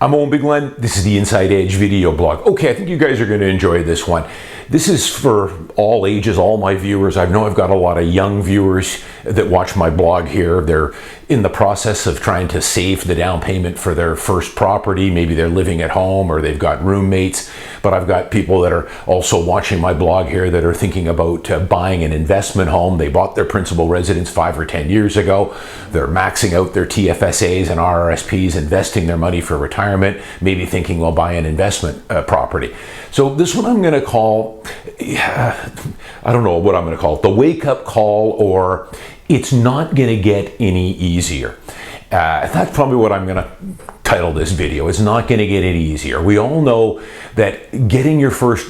I'm Owen Bigland. This is the Inside Edge video blog. Okay, I think you guys are going to enjoy this one. This is for all ages, all my viewers. I know I've got a lot of young viewers that watch my blog here. They're in the process of trying to save the down payment for their first property. Maybe they're living at home or they've got roommates. But I've got people that are also watching my blog here that are thinking about buying an investment home. They bought their principal residence 5 or 10 years ago. They're maxing out their TFSAs and RRSPs, investing their money for retirement, maybe thinking, well, buy an investment property. So this one I'm going to call, I don't know what I'm going to call it, the wake-up call, or it's not going to get any easier. That's probably what I'm going to title this video. It's not going to get any easier. We all know that getting your first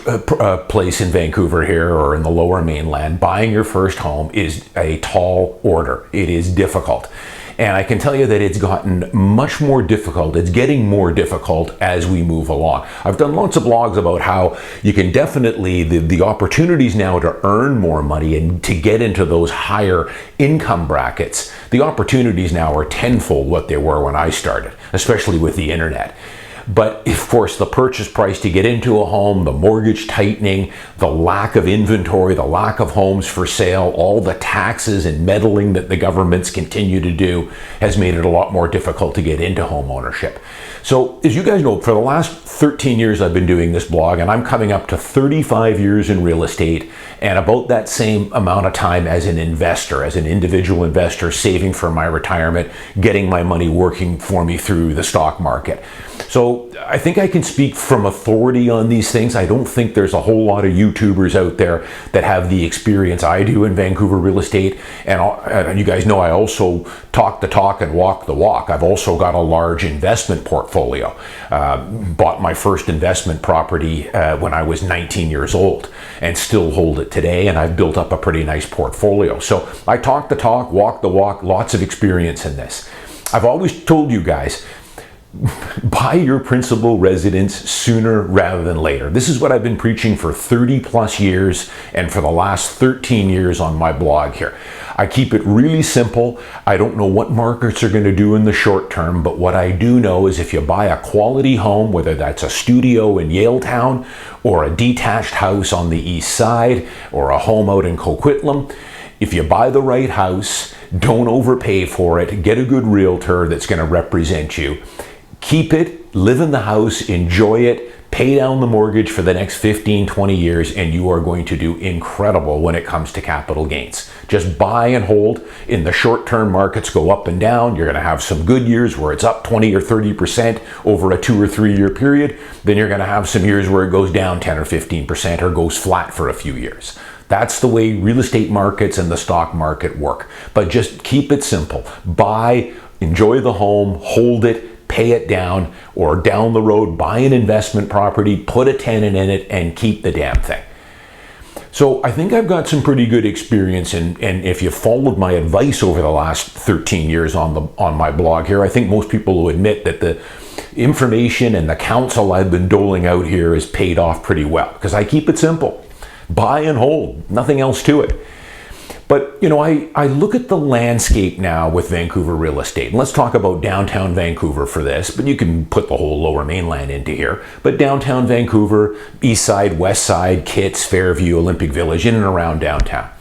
place in Vancouver here or in the Lower Mainland, buying your first home is a tall order. It is difficult. And I can tell you that it's gotten much more difficult. It's getting more difficult as we move along. I've done lots of blogs about how you can definitely, the opportunities now to earn more money and to get into those higher income brackets, the opportunities now are tenfold what they were when I started, especially with the internet. But of course, the purchase price to get into a home, the mortgage tightening, the lack of inventory, the lack of homes for sale, all the taxes and meddling that the governments continue to do has made it a lot more difficult to get into home ownership. So as you guys know, for the last 13 years I've been doing this blog, and I'm coming up to 35 years in real estate and about that same amount of time as an investor, as an individual investor, saving for my retirement, getting my money working for me through the stock market. So I think I can speak from authority on these things. I don't think there's a whole lot of YouTubers out there that have the experience I do in Vancouver real estate. And you guys know I also talk the talk and walk the walk. I've also got a large investment portfolio. Bought my first investment property when I was 19 years old and still hold it today. And I've built up a pretty nice portfolio. So I talk the talk, walk the walk, lots of experience in this. I've always told you guys, buy your principal residence sooner rather than later. This is what I've been preaching for 30 plus years and for the last 13 years on my blog here. I keep it really simple. I don't know what markets are going to do in the short term, but what I do know is if you buy a quality home, whether that's a studio in Yaletown or a detached house on the east side or a home out in Coquitlam, if you buy the right house, don't overpay for it, get a good realtor that's going to represent you. Keep it, live in the house, enjoy it, pay down the mortgage for the next 15, 20 years, and you are going to do incredible when it comes to capital gains. Just buy and hold. In the short-term markets go up and down. You're going to have some good years where it's up 20 or 30% over a 2 or 3 year period. Then you're going to have some years where it goes down 10 or 15% or goes flat for a few years. That's the way real estate markets and the stock market work. But just keep it simple. Buy, enjoy the home, hold it, pay it down, or down the road, buy an investment property, put a tenant in it, and keep the damn thing. So I think I've got some pretty good experience, and if you followed my advice over the last 13 years on my blog here, I think most people will admit that the information and the counsel I've been doling out here has paid off pretty well, because I keep it simple. Buy and hold, nothing else to it. But, you know, I look at the landscape now with Vancouver real estate. And let's talk about downtown Vancouver for this, but you can put the whole Lower Mainland into here. But downtown Vancouver, east side, west side, Kitts, Fairview, Olympic Village, in and around downtown.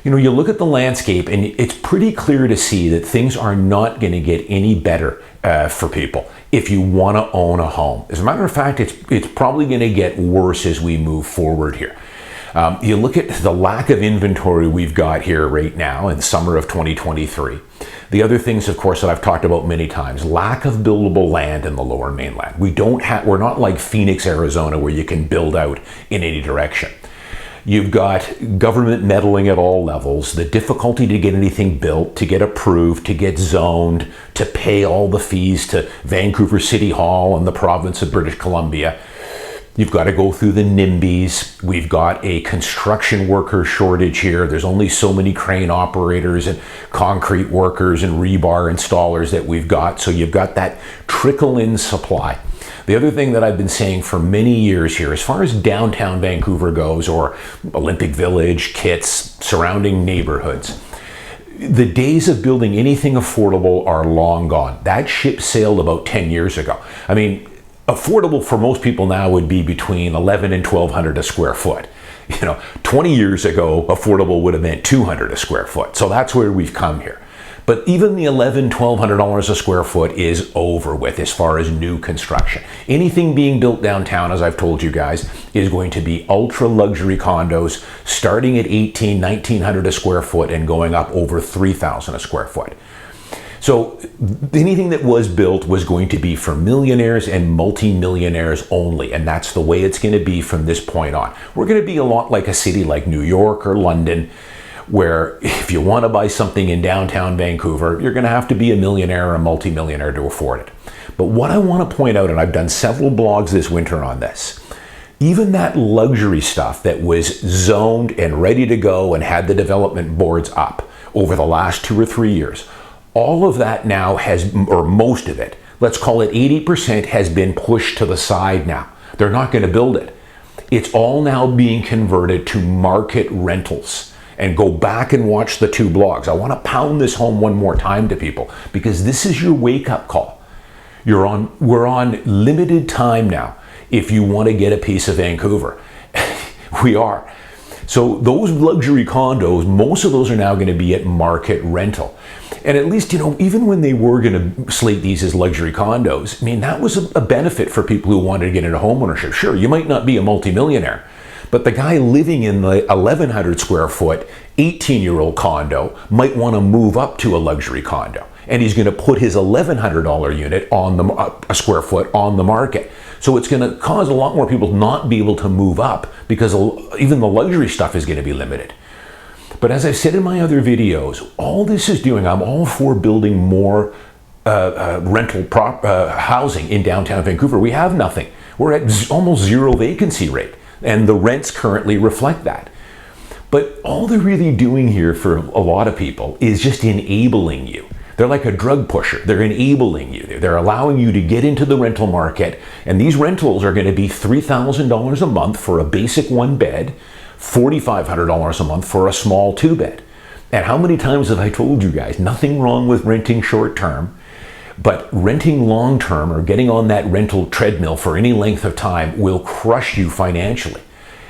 You know, you look at the landscape and it's pretty clear to see that things are not going to get any better for people if you want to own a home. As a matter of fact, it's probably going to get worse as we move forward here. You look at the lack of inventory we've got here right now in the summer of 2023. The other things, of course, that I've talked about many times, lack of buildable land in the Lower Mainland. We're not like Phoenix, Arizona, where you can build out in any direction. You've got government meddling at all levels, the difficulty to get anything built, to get approved, to get zoned, to pay all the fees to Vancouver City Hall and the province of British Columbia. You've got to go through the NIMBYs. We've got a construction worker shortage here. There's only so many crane operators and concrete workers and rebar installers that we've got. So you've got that trickle-in supply. The other thing that I've been saying for many years here, as far as downtown Vancouver goes, or Olympic Village, Kitts, surrounding neighborhoods, The days of building anything affordable are long gone. That ship sailed about 10 years ago. I mean, affordable for most people now would be between 11 and 1200 a square foot. 20 years ago, affordable would have meant 200 a square foot. So that's where we've come here. But even the $1,100-$1,200 a square foot is over with as far as new construction. Anything being built downtown, as I've told you guys, is going to be ultra luxury condos starting at $1,800-$1,900 a square foot and going up over $3,000 a square foot. So anything that was built was going to be for millionaires and multi-millionaires only, and that's the way it's going to be from this point on. We're going to be a lot like a city like New York or London, where if you want to buy something in downtown Vancouver, you're going to have to be a millionaire or a multi-millionaire to afford it. But what I want to point out, and I've done several blogs this winter on this, even that luxury stuff that was zoned and ready to go and had the development boards up over the last 2 or 3 years, all of that now has, or most of it, let's call it 80%, has been pushed to the side now. They're not going to build it. It's all now being converted to market rentals. And go back and watch the 2 blogs. I want to pound this home one more time to people because this is your wake-up call. We're on limited time now if you want to get a piece of Vancouver. We are. So those luxury condos, most of those are now going to be at market rental. And at least, even when they were going to slate these as luxury condos, I mean, that was a benefit for people who wanted to get into homeownership. Sure, you might not be a multimillionaire, but the guy living in the 1,100 square foot, 18-year-old condo might want to move up to a luxury condo. And he's going to put his $1,100 unit on a square foot on the market. So it's going to cause a lot more people not be able to move up because even the luxury stuff is going to be limited. But as I've said in my other videos, all this is doing, I'm all for building more rental housing in downtown Vancouver. We have nothing. We're at almost zero vacancy rate. And the rents currently reflect that. But all they're really doing here for a lot of people is just enabling you. They're like a drug pusher. They're enabling you. They're allowing you to get into the rental market. And these rentals are going to be $3,000 a month for a basic 1 bed, $4,500 a month for a small 2 bed. And how many times have I told you guys, nothing wrong with renting short term, but renting long term or getting on that rental treadmill for any length of time will crush you financially.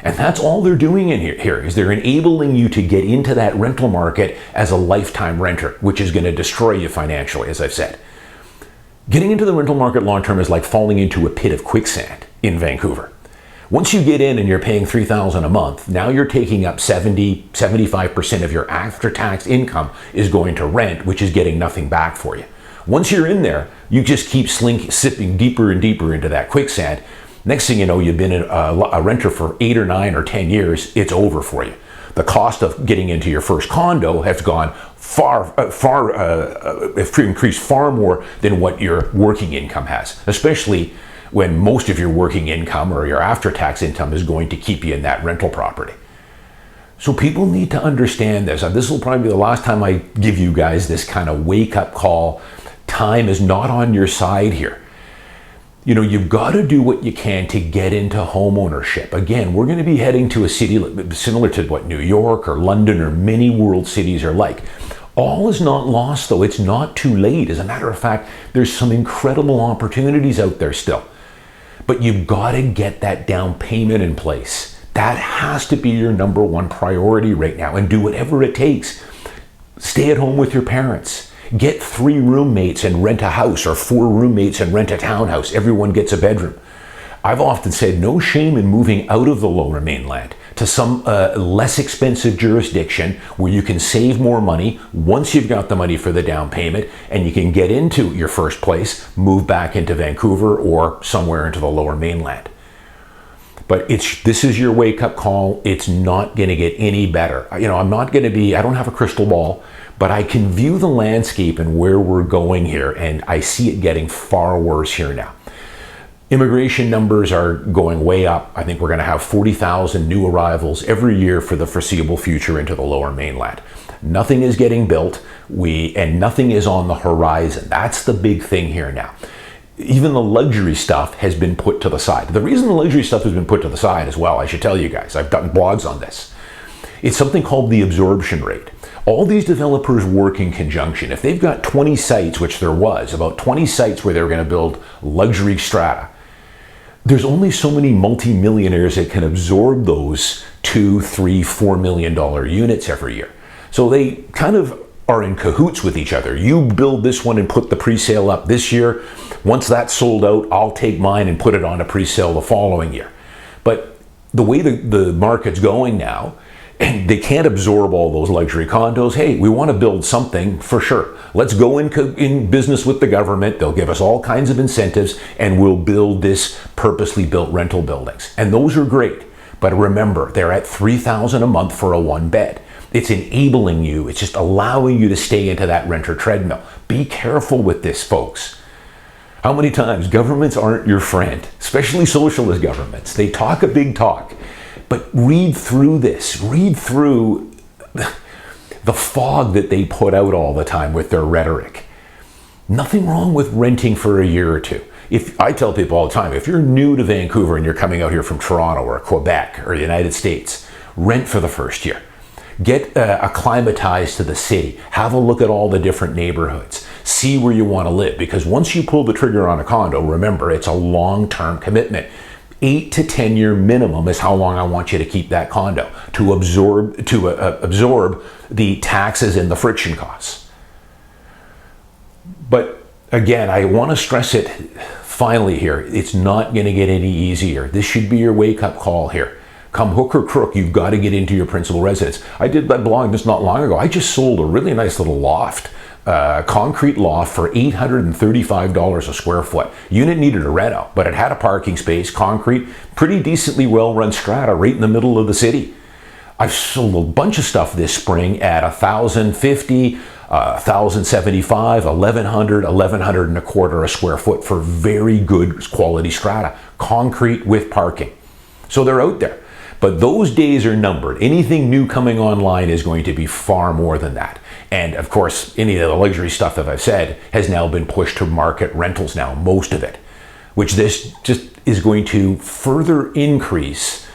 And that's all they're doing in here is they're enabling you to get into that rental market as a lifetime renter, which is going to destroy you financially, as I've said. Getting into the rental market long term is like falling into a pit of quicksand in Vancouver. Once you get in and you're paying $3,000 a month, now you're taking up 75% of your after-tax income is going to rent, which is getting nothing back for you. Once you're in there, you just keep sipping deeper and deeper into that quicksand. Next thing you know, you've been a renter for 8 or 9 or 10 years, it's over for you. The cost of getting into your first condo has gone increased far more than what your working income has, especially when most of your working income or your after-tax income is going to keep you in that rental property. So people need to understand this. This will probably be the last time I give you guys this kind of wake-up call. Time is not on your side here. You've got to do what you can to get into home ownership. Again, we're going to be heading to a city similar to what New York or London or many world cities are like. All is not lost, though. It's not too late. As a matter of fact, there's some incredible opportunities out there still. But you've got to get that down payment in place. That has to be your number 1 priority right now, and do whatever it takes. Stay at home with your parents. Get 3 roommates and rent a house, or 4 roommates and rent a townhouse. Everyone gets a bedroom. I've often said no shame in moving out of the Lower Mainland to some less expensive jurisdiction where you can save more money once you've got the money for the down payment, and you can get into your first place, move back into Vancouver or somewhere into the Lower Mainland. But this is your wake-up call. It's not going to get any better. I don't have a crystal ball, but I can view the landscape and where we're going here, and I see it getting far worse here now. Immigration numbers are going way up. I think we're going to have 40,000 new arrivals every year for the foreseeable future into the Lower Mainland. Nothing is getting built, and nothing is on the horizon. That's the big thing here now. Even the luxury stuff has been put to the side. The reason the luxury stuff has been put to the side as well, I should tell you guys, I've done blogs on this. It's something called the absorption rate. All these developers work in conjunction. If they've got 20 sites, which there was, about 20 sites where they're going to build luxury strata, there's only so many multi-millionaires that can absorb those $2, $3, $4 million units every year. So they kind of are in cahoots with each other. You build this one and put the pre-sale up this year. Once that's sold out, I'll take mine and put it on a pre-sale the following year. But the way the market's going now, and they can't absorb all those luxury condos. Hey, we want to build something for sure. Let's go in business with the government. They'll give us all kinds of incentives and we'll build this purposely built rental buildings. And those are great. But remember, they're at $3,000 a month for a one bed. It's enabling you. It's just allowing you to stay into that renter treadmill. Be careful with this, folks. How many times governments aren't your friend, especially socialist governments. They talk a big talk. But read through this. Read through the fog that they put out all the time with their rhetoric. Nothing wrong with renting for a year or two. If I tell people all the time, if you're new to Vancouver and you're coming out here from Toronto or Quebec or the United States, rent for the first year. Get acclimatized to the city. Have a look at all the different neighborhoods. See where you want to live. Because once you pull the trigger on a condo, remember, it's a long-term commitment. 8 to 10 year minimum is how long I want you to keep that condo to absorb the taxes and the friction costs. But again, I want to stress it finally here. It's not going to get any easier. This should be your wake-up call here. Come hook or crook, you've got to get into your principal residence. I did that blog just not long ago. I just sold a really nice little loft. Concrete loft for $835 a square foot. Unit needed a reno, but it had a parking space, concrete, pretty decently well-run strata right in the middle of the city. I've sold a bunch of stuff this spring at $1,050, $1,075, $1,100, $1,100 and a quarter a square foot for very good quality strata, concrete with parking. So they're out there. But those days are numbered. Anything new coming online is going to be far more than that. And of course, any of the luxury stuff that I've said has now been pushed to market rentals now, most of it, which this just is going to further increase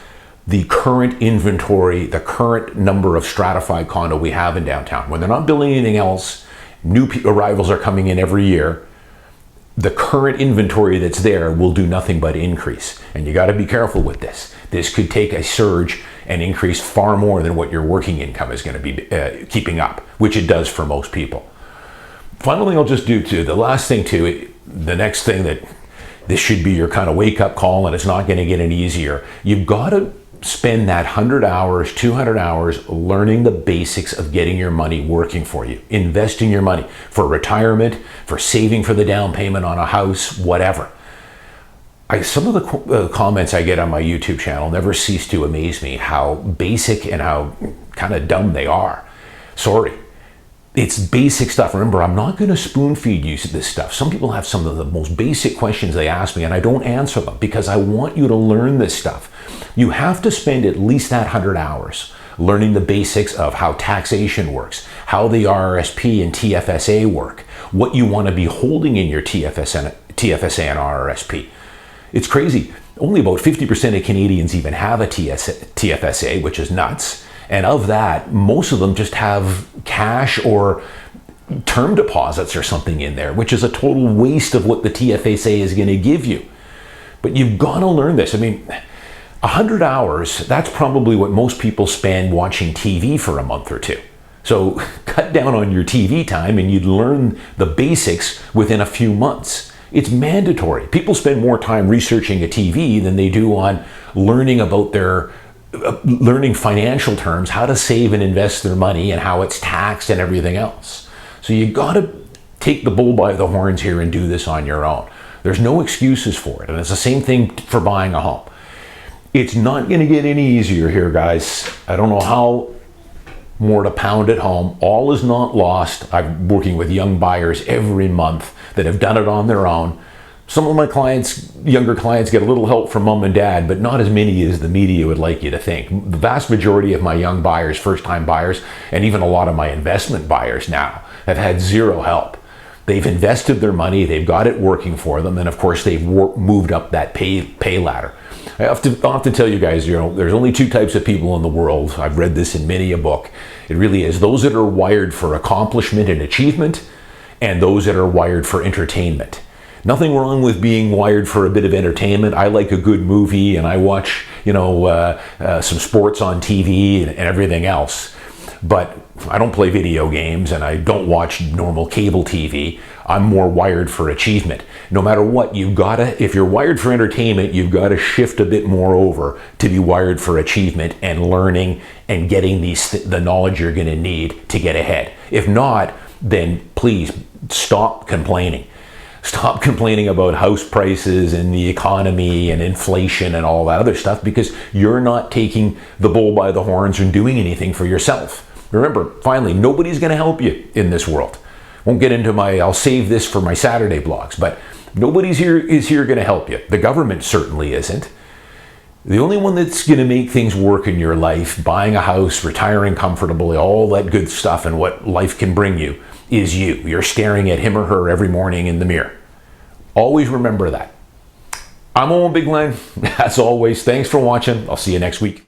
the current inventory, the current number of stratified condo we have in downtown. When they're not building anything else, new arrivals are coming in every year. The current inventory that's there will do nothing but increase. And you got to be careful with this. This could take a surge and increase far more than what your working income is going to be keeping up, which it does for most people. Final thing I'll just do too, the last thing too, the next thing that this should be your kind of wake up call, and it's not going to get any easier. You've got to spend that 100 hours, 200 hours learning the basics of getting your money working for you, investing your money for retirement, for saving for the down payment on a house, whatever. Some of the comments I get on my YouTube channel never cease to amaze me, how basic and how kind of dumb they are. Sorry. It's basic stuff. Remember, I'm not going to spoon feed you this stuff. Some people have some of the most basic questions they ask me, and I don't answer them because I want you to learn this stuff. You have to spend at least that 100 hours learning the basics of how taxation works, how the RRSP and TFSA work, what you want to be holding in your TFSA and RRSP. It's crazy. Only about 50% of Canadians even have a TFSA, which is nuts. And of that, most of them just have cash or term deposits or something in there, which is a total waste of what the TFSA is going to give you. But you've got to learn this. I mean, 100 hours, that's probably what most people spend watching TV for a month or two. So cut down on your TV time and you'd learn the basics within a few months. It's mandatory. People spend more time researching a TV than they do on learning about learning financial terms, how to save and invest their money and how it's taxed and everything else. So you got to take the bull by the horns here and do this on your own. There's no excuses for it. And it's the same thing for buying a home. It's not going to get any easier here, guys. I don't know how more to pound at home. All is not lost. I'm working with young buyers every month that have done it on their own. Some of my clients, younger clients, get a little help from mom and dad, but not as many as the media would like you to think. The vast majority of my young buyers, first-time buyers, and even a lot of my investment buyers now have had zero help. They've invested their money, they've got it working for them, and of course they've moved up that pay ladder. I'll have to tell you guys, there's only two types of people in the world. I've read this in many a book. It really is those that are wired for accomplishment and achievement, and those that are wired for entertainment. Nothing wrong with being wired for a bit of entertainment. I like a good movie, and I watch, some sports on TV and everything else. But I don't play video games, and I don't watch normal cable TV. I'm more wired for achievement. No matter what, if you're wired for entertainment, you've got to shift a bit more over to be wired for achievement and learning and getting the knowledge you're going to need to get ahead. If not, then please stop complaining. Stop complaining about house prices and the economy and inflation and all that other stuff, because you're not taking the bull by the horns and doing anything for yourself. Remember, finally, nobody's going to help you in this world. Won't get into I'll save this for my Saturday blogs, but nobody's here going to help you. The government certainly isn't. The only one that's going to make things work in your life, buying a house, retiring comfortably, all that good stuff and what life can bring you, is you. You're staring at him or her every morning in the mirror. Always remember that. I'm Owen Bigland. As always, thanks for watching. I'll see you next week.